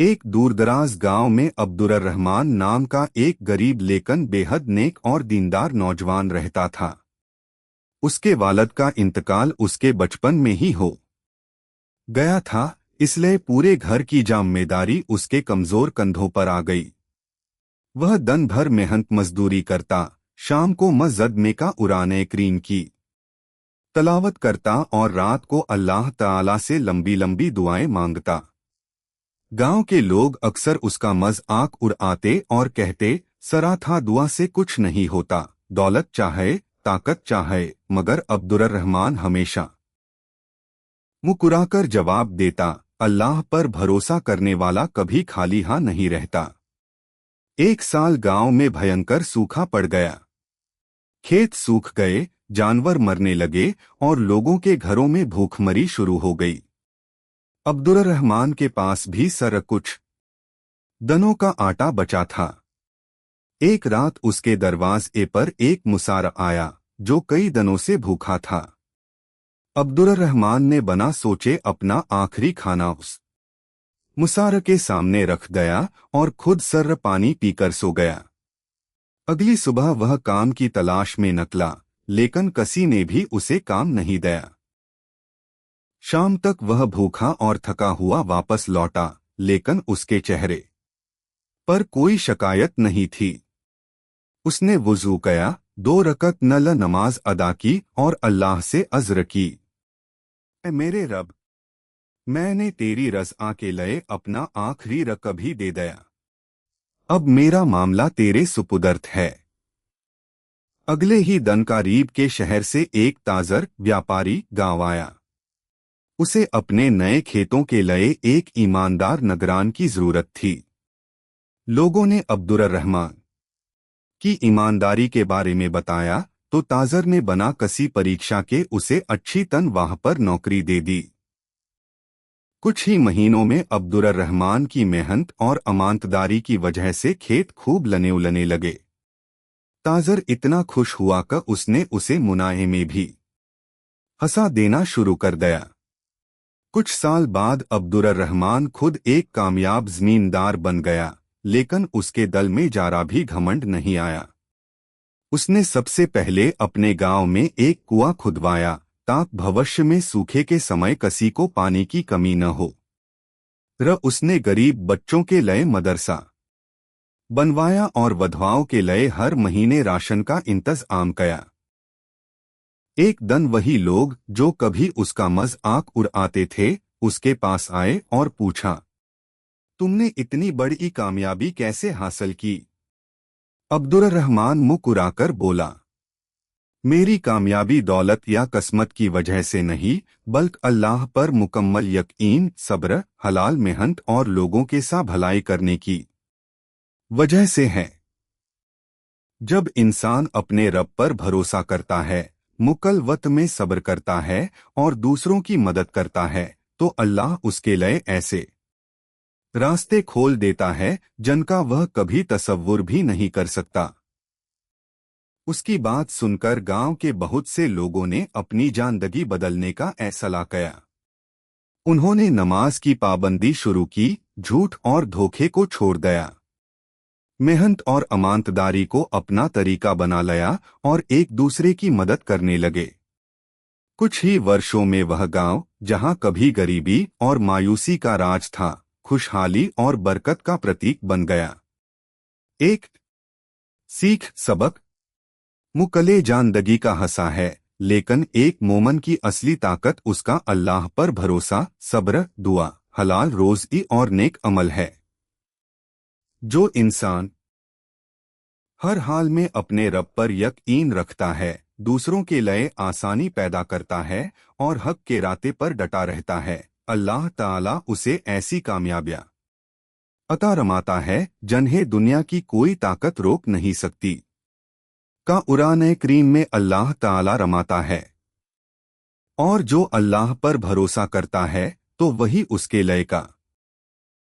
एक दूरदराज गांव में अब्दुर्रहमान नाम का एक गरीब लेकिन बेहद नेक और दीनदार नौजवान रहता था। उसके वालिद का इंतकाल उसके बचपन में ही हो गया था, इसलिए पूरे घर की जिम्मेदारी उसके कमजोर कंधों पर आ गई। वह दिन भर मेहनत मजदूरी करता, शाम को मस्जिद में का उराने करीम की तलावत करता और रात को अल्लाह ताला से लंबी लंबी दुआएं मांगता। गांव के लोग अक्सर उसका मजाक उड़ाते और कहते, सरा था दुआ से कुछ नहीं होता, दौलत चाहे ताकत चाहे, मगर अब्दुर्रहमान हमेशा मुकुराकर जवाब देता, अल्लाह पर भरोसा करने वाला कभी खाली हाथ नहीं रहता। एक साल गांव में भयंकर सूखा पड़ गया। खेत सूख गए, जानवर मरने लगे और लोगों के घरों में भूखमरी शुरू हो गई। अब्दुर्रहमान के पास भी सर कुछ दनों का आटा बचा था। एक रात उसके दरवाजे पर एक मुसार आया जो कई दिनों से भूखा था। अब्दुर्रहमान ने बना सोचे अपना आखिरी खाना उस मुसार के सामने रख गया और खुद सर पानी पीकर सो गया। अगली सुबह वह काम की तलाश में निकला, लेकिन किसी ने भी उसे काम नहीं दिया। शाम तक वह भूखा और थका हुआ वापस लौटा, लेकिन उसके चेहरे पर कोई शिकायत नहीं थी। उसने वुजू किया, 2 रकत नल नमाज अदा की और अल्लाह से अज़्र की, मेरे रब, मैंने तेरी रज़ा के लिए अपना आखिरी रक भी दे दिया। अब मेरा मामला तेरे सुपुर्द है। अगले ही दिन करीब के शहर से एक ताजर व्यापारी गांव आया। उसे अपने नए खेतों के लिए एक ईमानदार निगरान की जरूरत थी। लोगों ने अब्दुर्रहमान की ईमानदारी के बारे में बताया तो ताजर ने बना कसी परीक्षा के उसे अच्छी तनख्वाह पर नौकरी दे दी। कुछ ही महीनों में अब्दुर्रहमान की मेहनत और ईमानदारी की वजह से खेत खूब लने लगे। ताजर इतना खुश हुआ कि उसने उसे मुनाहे में भी हंसा देना शुरू कर दिया। कुछ साल बाद अब्दुर्रहमान खुद एक कामयाब जमींदार बन गया, लेकिन उसके दिल में जरा भी घमंड नहीं आया। उसने सबसे पहले अपने गांव में एक कुआं खुदवाया ताकि भविष्य में सूखे के समय किसी को पानी की कमी न हो। उसने गरीब बच्चों के लिए मदरसा बनवाया और विधवाओं के लिए हर महीने राशन का इंतजाम किया। एक दिन वही लोग जो कभी उसका मजाक उड़ाते थे उसके पास आए और पूछा, तुमने इतनी बड़ी कामयाबी कैसे हासिल की? अब्दुर्रहमान मुस्कुराकर बोला, मेरी कामयाबी दौलत या किस्मत की वजह से नहीं, बल्कि अल्लाह पर मुकम्मल यकीन, सब्र, हलाल मेहनत और लोगों के साथ भलाई करने की वजह से है। जब इंसान अपने रब पर भरोसा करता है, मुकल्वत में सब्र करता है और दूसरों की मदद करता है, तो अल्लाह उसके लिए ऐसे रास्ते खोल देता है जिनका वह कभी तसव्वुर भी नहीं कर सकता। उसकी बात सुनकर गांव के बहुत से लोगों ने अपनी जिंदगी बदलने का फैसला किया। उन्होंने नमाज की पाबंदी शुरू की, झूठ और धोखे को छोड़ दिया, मेहनत और ईमानदारी को अपना तरीका बना लिया और एक दूसरे की मदद करने लगे। कुछ ही वर्षों में वह गांव, जहां कभी गरीबी और मायूसी का राज था, खुशहाली और बरकत का प्रतीक बन गया। एक सीख सबक, मुकले जिंदगी का हंसा है, लेकिन एक मोमन की असली ताकत उसका अल्लाह पर भरोसा, सब्र, दुआ, हलाल रोज़ी और नेक अमल है। जो इंसान हर हाल में अपने रब पर यकीन रखता है, दूसरों के लिए आसानी पैदा करता है और हक के रास्ते पर डटा रहता है, अल्लाह ताला उसे ऐसी कामयाबियां अता रमाता है जिन्हें दुनिया की कोई ताकत रोक नहीं सकती। का कुरान करीम में अल्लाह ताला रमाता है, और जो अल्लाह पर भरोसा करता है तो वही उसके लिए का